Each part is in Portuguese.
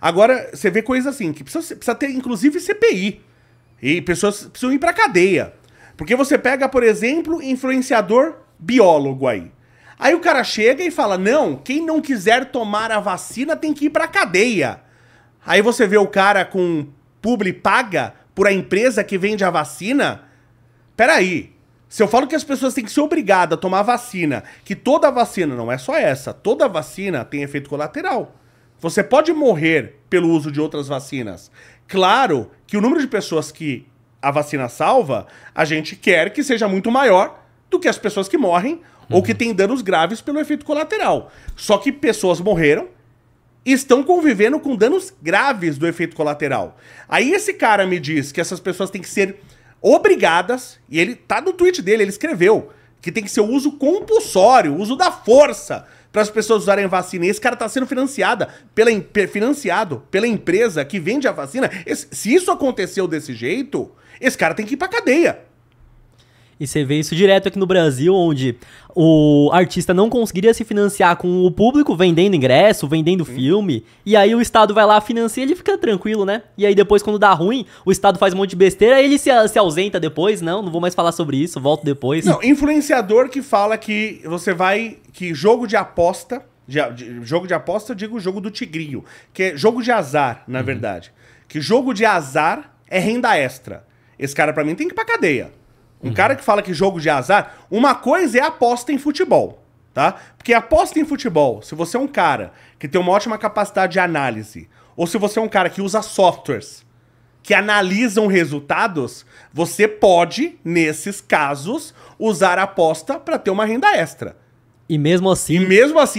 Agora, você vê coisas assim, que precisa ter, inclusive, CPI. E pessoas precisam ir pra cadeia. Porque você pega, por exemplo, influenciador biólogo aí. Aí o cara chega e fala, não, quem não quiser tomar a vacina tem que ir pra cadeia. Aí você vê o cara com publi paga por a empresa que vende a vacina. Peraí, se eu falo que as pessoas têm que ser obrigadas a tomar vacina, que toda vacina, não é só essa, toda vacina tem efeito colateral. Você pode morrer pelo uso de outras vacinas. Claro que o número de pessoas que a vacina salva, a gente quer que seja muito maior do que as pessoas que morrem ou que têm danos graves pelo efeito colateral. Só que pessoas morreram e estão convivendo com danos graves do efeito colateral. Aí esse cara me diz que essas pessoas têm que ser obrigadas, e ele tá no tweet dele, ele escreveu, que tem que ser o uso compulsório, o uso da força para as pessoas usarem vacina. E esse cara tá sendo financiado pela empresa que vende a vacina. Se isso aconteceu desse jeito, esse cara tem que ir pra cadeia. E você vê isso direto aqui no Brasil, onde o artista não conseguiria se financiar com o público vendendo ingresso, vendendo filme, e aí o Estado vai lá, financia e ele fica tranquilo, né? E aí depois, quando dá ruim, o Estado faz um monte de besteira, aí ele se ausenta depois, não vou mais falar sobre isso, volto depois. Não, influenciador que fala que você vai... que jogo de aposta... jogo de aposta, eu digo jogo do tigrinho, que é jogo de azar, na verdade. Que jogo de azar é renda extra. Esse cara, pra mim, tem que ir pra cadeia. Um cara que fala que jogo de azar... Uma coisa é aposta em futebol, tá? Porque aposta em futebol, se você é um cara que tem uma ótima capacidade de análise, ou se você é um cara que usa softwares que analisam resultados, você pode, nesses casos, usar a aposta para ter uma renda extra. E mesmo assim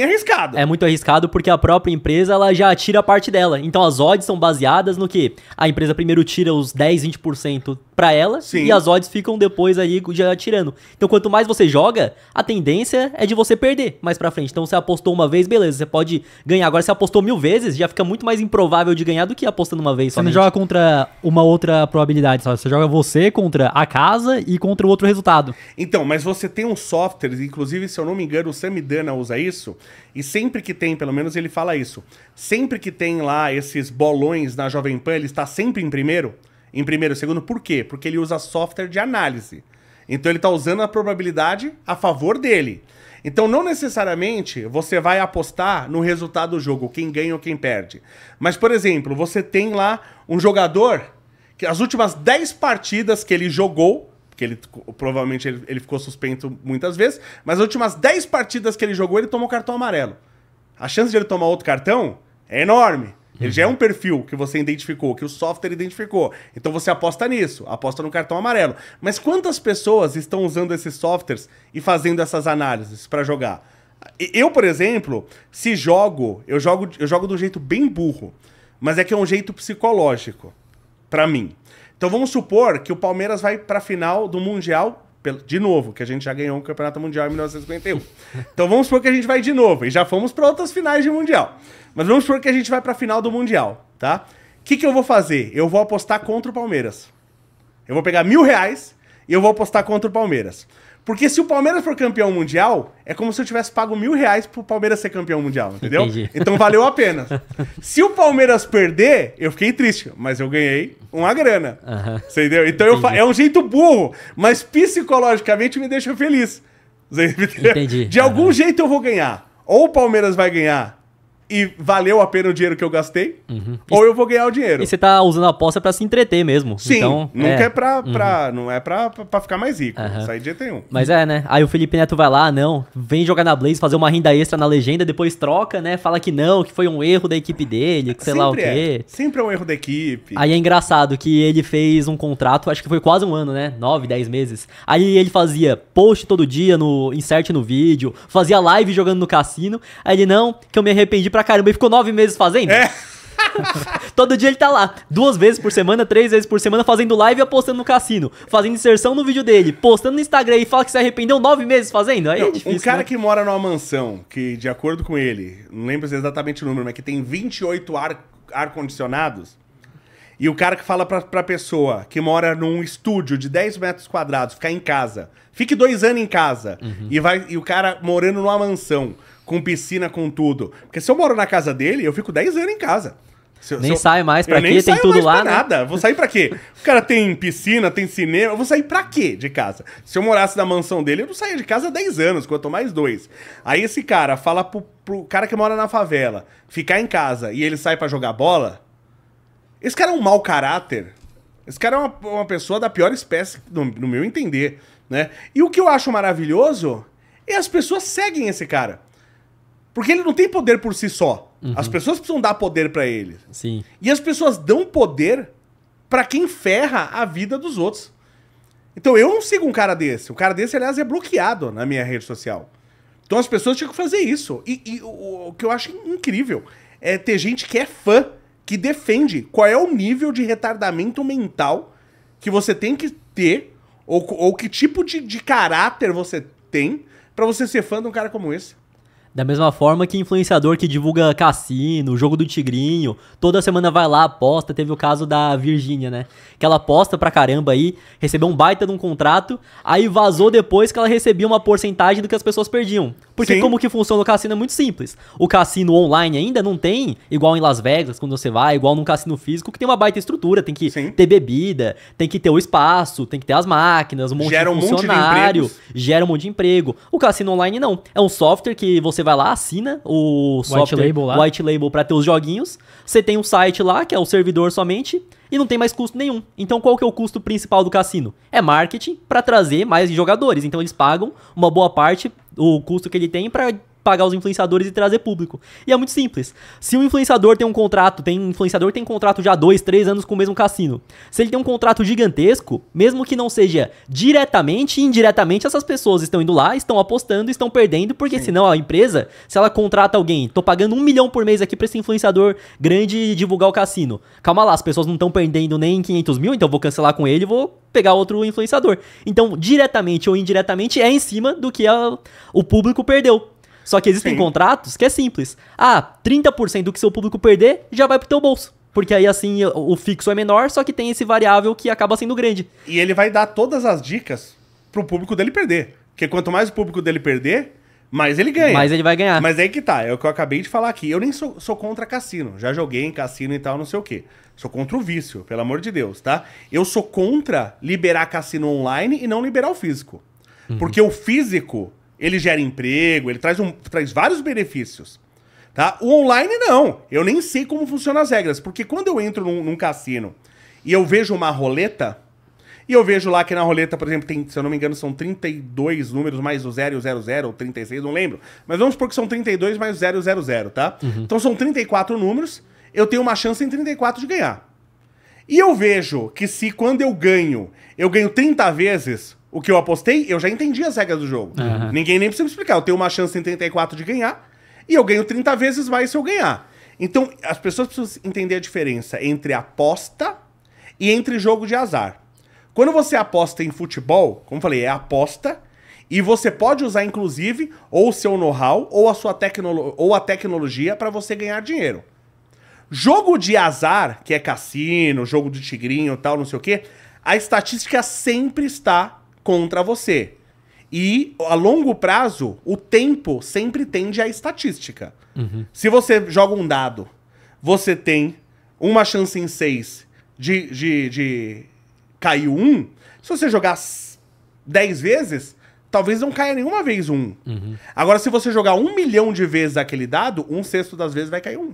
é arriscado. É muito arriscado porque a própria empresa ela já tira a parte dela. Então as odds são baseadas no que a empresa primeiro tira os 10, 20% pra ela. Sim. E as odds ficam depois aí já tirando. Então quanto mais você joga, a tendência é de você perder mais pra frente. Então você apostou uma vez, beleza, você pode ganhar. Agora você apostou 1000 vezes, já fica muito mais improvável de ganhar do que apostando uma vez somente. Você não joga contra uma outra probabilidade, sabe? Você joga você contra a casa e contra o outro resultado. Então, mas você tem um software, inclusive, se eu não me engano, o Samidana usa isso, e sempre que tem, pelo menos ele fala isso, sempre que tem lá esses bolões na Jovem Pan, ele está sempre em primeiro, segundo, por quê? Porque ele usa software de análise. Então ele está usando a probabilidade a favor dele. Então não necessariamente você vai apostar no resultado do jogo, quem ganha ou quem perde. Mas, por exemplo, você tem lá um jogador que as últimas 10 partidas que ele jogou, que ele provavelmente ele ficou suspenso muitas vezes, mas as últimas 10 partidas que ele jogou, ele tomou cartão amarelo. A chance de ele tomar outro cartão é enorme. Ele já é um perfil que você identificou, que o software identificou. Então você aposta nisso, aposta no cartão amarelo. Mas quantas pessoas estão usando esses softwares e fazendo essas análises para jogar? Eu, por exemplo, se jogo, eu jogo de um jeito bem burro, mas é que é um jeito psicológico para mim. Então vamos supor que o Palmeiras vai para a final do Mundial, de novo, que a gente já ganhou um Campeonato Mundial em 1951. Então vamos supor que a gente vai de novo, e já fomos para outras finais de Mundial. Mas vamos supor que a gente vai para a final do Mundial, tá? O que eu vou fazer? Eu vou apostar contra o Palmeiras. Eu vou pegar R$1.000 e eu vou apostar contra o Palmeiras. Porque se o Palmeiras for campeão mundial, é como se eu tivesse pago R$1.000 pro Palmeiras ser campeão mundial, entendeu? Entendi. Então valeu a pena. Se o Palmeiras perder, eu fiquei triste, mas eu ganhei uma grana. Entendeu? Então é um jeito burro, mas psicologicamente me deixa feliz. Entendi. De algum jeito eu vou ganhar. Ou o Palmeiras vai ganhar e valeu a pena o dinheiro que eu gastei, ou eu vou ganhar o dinheiro. E você tá usando a aposta pra se entreter mesmo. Sim, então, nunca não é pra ficar mais rico. Isso aí de jeito nenhum. Mas né? Aí o Felipe Neto vai lá, vem jogar na Blaze, fazer uma renda extra na legenda, depois troca, né? Fala que não, que foi um erro da equipe dele, que sei lá o quê. Sempre é um erro da equipe. Aí é engraçado que ele fez um contrato, acho que foi quase um ano, né? 9, 10 meses. Aí ele fazia post todo dia, insert no vídeo, fazia live jogando no cassino. Aí ele, não, que eu me arrependi pra caramba, e ficou 9 meses fazendo. Todo dia ele tá lá, 2 vezes por semana, 3 vezes por semana, fazendo live e apostando no cassino, fazendo inserção no vídeo dele, postando no Instagram e fala que se arrependeu 9 meses fazendo. Aí é difícil, um cara que mora numa mansão, que de acordo com ele, não lembro exatamente o número, mas que tem 28 ar-condicionados, e o cara que fala pra pessoa que mora num estúdio de 10 metros quadrados, ficar em casa, fique 2 anos em casa, e o cara morando numa mansão, com piscina, com tudo. Porque se eu moro na casa dele, eu fico 10 anos em casa. Nem sai mais, pra eu nem quê? Tem saio tudo mais lá, pra né? nada. Vou sair pra quê? O cara tem piscina, tem cinema. Eu vou sair pra quê de casa? Se eu morasse na mansão dele, eu não saía de casa há 10 anos, quanto mais 2. Aí esse cara fala pro cara que mora na favela ficar em casa e ele sai pra jogar bola. Esse cara é um mau caráter. Esse cara é uma pessoa da pior espécie, no meu entender, né? E o que eu acho maravilhoso é as pessoas seguem esse cara. Porque ele não tem poder por si só. As pessoas precisam dar poder pra ele. Sim. E as pessoas dão poder pra quem ferra a vida dos outros. Então eu não sigo um cara desse. Um cara desse, aliás, é bloqueado na minha rede social. Então as pessoas tinham que fazer isso. E o que eu acho incrível é ter gente que é fã, que defende qual é o nível de retardamento mental que você tem que ter, ou que tipo de caráter você tem pra você ser fã de um cara como esse. Da mesma forma que influenciador que divulga cassino, jogo do tigrinho, toda semana vai lá, aposta. Teve o caso da Virgínia, né? Que ela aposta pra caramba aí, recebeu um baita de um contrato, aí vazou depois que ela recebia uma porcentagem do que as pessoas perdiam. Porque Sim. como que funciona o cassino é muito simples. O cassino online ainda não tem, igual em Las Vegas, quando você vai, igual num cassino físico, que tem uma baita estrutura, tem que Sim. ter bebida, tem que ter o espaço, tem que ter as máquinas, um monte Gera um de monte de funcionário, empregos. gera um monte de emprego. O cassino online não. É um software que você vai lá, assina o software label lá. white label pra ter os joguinhos. Você tem um site lá, que é o servidor somente, e não tem mais custo nenhum. Então qual que é o custo principal do cassino? É marketing pra trazer mais jogadores. Então eles pagam uma boa parte, o custo que ele tem pra pagar os influenciadores e trazer público. E é muito simples. Se um influenciador tem um contrato, tem influenciador que tem contrato já há 2, 3 anos com o mesmo cassino. Se ele tem um contrato gigantesco, mesmo que não seja diretamente, indiretamente, essas pessoas estão indo lá, estão apostando, estão perdendo, porque senão a empresa, se ela contrata alguém, tô pagando 1 milhão por mês aqui pra esse influenciador grande divulgar o cassino. Calma lá, as pessoas não estão perdendo nem 500 mil, então eu vou cancelar com ele e vou pegar outro influenciador. Então, diretamente ou indiretamente, é em cima do que o público perdeu. Só que existem Sim. contratos que é simples. 30% do que seu público perder já vai pro teu bolso. Porque aí assim o fixo é menor, só que tem esse variável que acaba sendo grande. E ele vai dar todas as dicas pro público dele perder. Porque quanto mais o público dele perder, mais ele ganha. Mas ele vai ganhar. Mas aí que tá, é o que eu acabei de falar aqui. Eu nem sou contra cassino. Já joguei em cassino e tal, não sei o quê. Sou contra o vício, pelo amor de Deus, tá? Eu sou contra liberar cassino online e não liberar o físico. Porque o físico, ele gera emprego, ele traz vários benefícios. Tá? O online não. Eu nem sei como funcionam as regras. Porque quando eu entro num cassino e eu vejo uma roleta, e eu vejo lá que na roleta, por exemplo, tem, se eu não me engano, são 32 números mais o 0 e o 00, ou 36, não lembro. Mas vamos supor que são 32 mais o 0 e o 00, tá? Então são 34 números, eu tenho uma chance em 34 de ganhar. E eu vejo que se quando eu ganho 30 vezes o que eu apostei, eu já entendi as regras do jogo. Ninguém nem precisa me explicar. Eu tenho uma chance em 34 de ganhar, e eu ganho 30 vezes mais se eu ganhar. Então, as pessoas precisam entender a diferença entre aposta e entre jogo de azar. Quando você aposta em futebol, como eu falei, é aposta, e você pode usar, inclusive, ou o seu know-how, ou a tecnologia para você ganhar dinheiro. Jogo de azar, que é cassino, jogo de tigrinho e tal, não sei o quê, a estatística sempre está contra você. E, a longo prazo, o tempo sempre tende à estatística. Se você joga um dado, você tem uma chance em 6 de cair 1. Se você jogar 10 vezes, talvez não caia nenhuma vez 1. Agora, se você jogar 1 milhão de vezes aquele dado, 1/6 das vezes vai cair 1.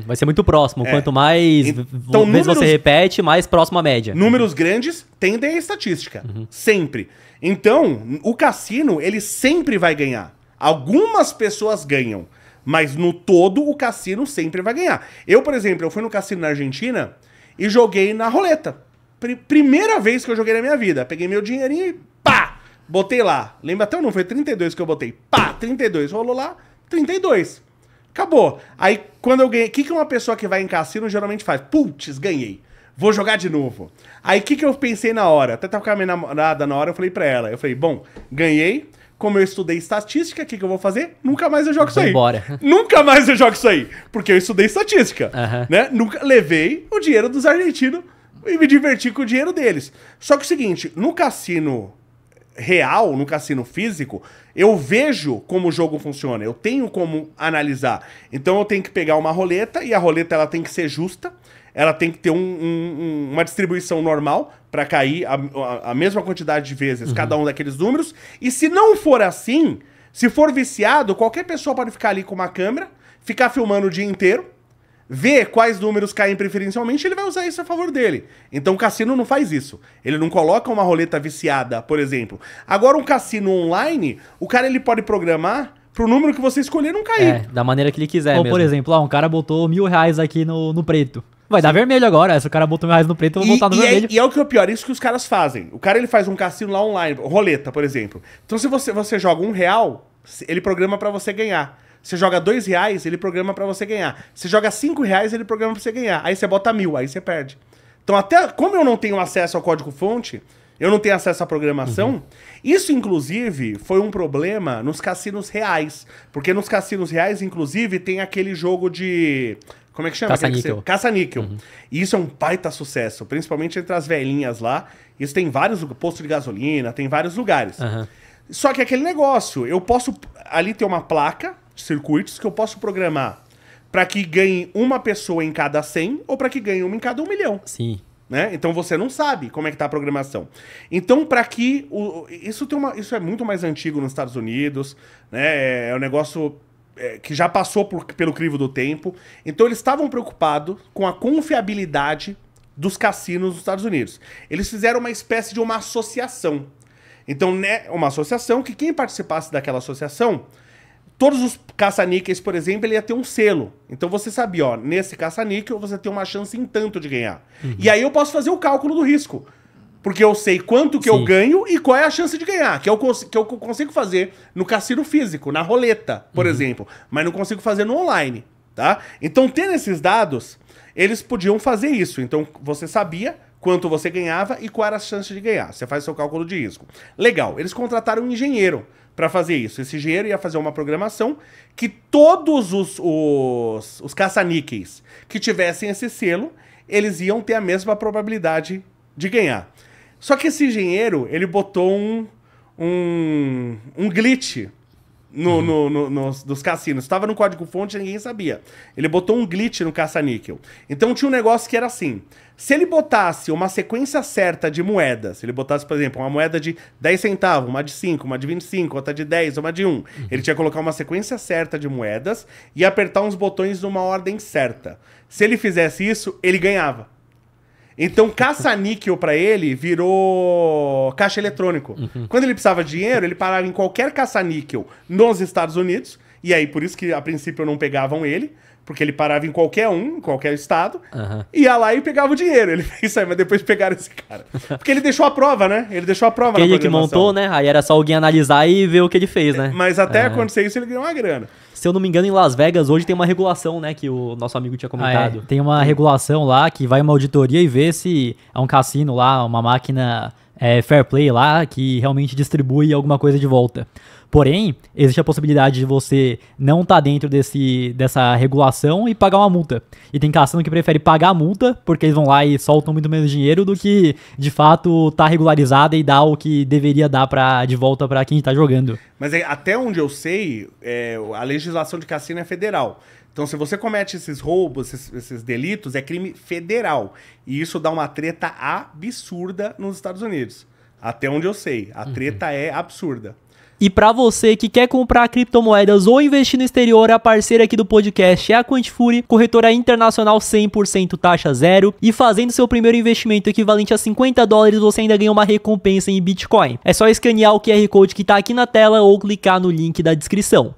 Vai ser muito próximo. Quanto mais Então, vezes você repete, mais próximo à média. Números grandes tendem à estatística. Sempre. Então, o cassino, ele sempre vai ganhar. Algumas pessoas ganham, mas no todo, o cassino sempre vai ganhar. Eu, por exemplo, eu fui no cassino na Argentina e joguei na roleta. Primeira vez que eu joguei na minha vida. Peguei meu dinheirinho e pá! Botei lá. Lembra até ou não? Foi 32 que eu botei. Pá! 32. Rolou lá, 32. Acabou. Aí, quando eu ganhei... O que uma pessoa que vai em cassino geralmente faz? Putz, ganhei. Vou jogar de novo. Aí, o que eu pensei na hora? Até tava com a minha namorada na hora, eu falei pra ela. Eu falei, bom, ganhei. Como eu estudei estatística, o que eu vou fazer? Nunca mais eu jogo isso aí. Embora. Nunca mais eu jogo isso aí. Porque eu estudei estatística. Né? Nunca levei o dinheiro dos argentinos e me diverti com o dinheiro deles. Só que é o seguinte, no cassino real, no cassino físico, eu vejo como o jogo funciona, eu tenho como analisar. Então eu tenho que pegar uma roleta, e a roleta ela tem que ser justa, ela tem que ter uma distribuição normal para cair a mesma quantidade de vezes cada um daqueles números. E se não for assim, se for viciado, qualquer pessoa pode ficar ali com uma câmera, ficar filmando o dia inteiro, ver quais números caem preferencialmente, ele vai usar isso a favor dele. Então o cassino não faz isso. Ele não coloca uma roleta viciada, por exemplo. Agora um cassino online, o cara ele pode programar pro número que você escolher não cair. Da maneira que ele quiser Ou, mesmo. por exemplo, um cara botou R$1.000 aqui no preto. Vai dar vermelho agora. Se o cara botou R$1.000 no preto, eu vou botar no vermelho. E é o que é o pior, isso que os caras fazem. O cara ele faz um cassino lá online, roleta, por exemplo. Então se você joga R$1, ele programa pra você ganhar. Você joga R$2, ele programa pra você ganhar. Você joga R$5, ele programa pra você ganhar. Aí você bota 1.000, aí você perde. Então até como eu não tenho acesso ao código-fonte, eu não tenho acesso à programação, isso inclusive foi um problema nos cassinos reais. Porque nos cassinos reais, inclusive, tem aquele jogo de... Como é que chama? Caça-níquel. Caça-níquel. E isso é um baita sucesso, principalmente entre as velhinhas lá. Isso tem vários postos de gasolina, tem vários lugares. Só que aquele negócio, eu posso ali ter uma placa de circuitos que eu posso programar para que ganhe uma pessoa em cada 100 ou para que ganhe uma em cada 1 milhão. Sim. Né? Então você não sabe como é que tá a programação. Então, para que... Isso é muito mais antigo nos Estados Unidos, né? É um negócio... que já passou pelo crivo do tempo. Então eles estavam preocupados com a confiabilidade dos cassinos dos Estados Unidos. Eles fizeram uma espécie de uma associação. Então, né, uma associação que quem participasse daquela associação, todos os caça-níqueis, por exemplo, ele ia ter um selo. Então você sabia, ó, nesse caça-níquel você tem uma chance em tanto de ganhar. E aí eu posso fazer o cálculo do risco. Porque eu sei quanto que eu ganho e qual é a chance de ganhar. Que eu consigo fazer no cassino físico, na roleta, por exemplo. Mas não consigo fazer no online, tá? Então, tendo esses dados, eles podiam fazer isso. Então, você sabia quanto você ganhava e qual era a chance de ganhar. Você faz seu cálculo de risco. Legal. Eles contrataram um engenheiro para fazer isso. Esse engenheiro ia fazer uma programação que todos os caça-níqueis que tivessem esse selo, eles iam ter a mesma probabilidade de ganhar. Só que esse engenheiro, ele botou um glitch nos cassinos. Estava no código-fonte e ninguém sabia. Ele botou um glitch no caça-níquel. Então tinha um negócio que era assim. Se ele botasse uma sequência certa de moedas, se ele botasse, por exemplo, uma moeda de 10 centavos, uma de 5, uma de 25, outra de 10, uma de 1. Ele tinha que colocar uma sequência certa de moedas e apertar uns botões numa ordem certa. Se ele fizesse isso, ele ganhava. Então, caça-níquel pra ele virou caixa eletrônico. Quando ele precisava de dinheiro, ele parava em qualquer caça-níquel nos Estados Unidos. E aí, por isso que a princípio não pegavam ele. Porque ele parava em qualquer em qualquer estado. Ia lá e pegava o dinheiro. Ele fez isso aí, mas depois pegaram esse cara. Porque ele deixou a prova, né? Ele deixou a prova na Ele que montou, né? Aí era só alguém analisar e ver o que ele fez, né? Mas até acontecer isso, ele ganhou uma grana. Se eu não me engano, em Las Vegas hoje tem uma regulação, né? Que o nosso amigo tinha comentado. Tem uma regulação lá que vai uma auditoria e vê se é um cassino lá, uma máquina fair play lá, que realmente distribui alguma coisa de volta. Porém, existe a possibilidade de você não estar dentro dessa regulação e pagar uma multa. E tem cassino que prefere pagar a multa, porque eles vão lá e soltam muito menos dinheiro do que, de fato, tá regularizada e dá o que deveria dar de volta para quem tá jogando. Mas até onde eu sei, a legislação de cassino é federal. Então, se você comete esses roubos, esses delitos, é crime federal. E isso dá uma treta absurda nos Estados Unidos. Até onde eu sei. A treta é absurda. E para você que quer comprar criptomoedas ou investir no exterior, a parceira aqui do podcast é a Quantifury, corretora internacional 100% taxa zero. E fazendo seu primeiro investimento equivalente a $50, você ainda ganha uma recompensa em Bitcoin. É só escanear o QR Code que tá aqui na tela ou clicar no link da descrição.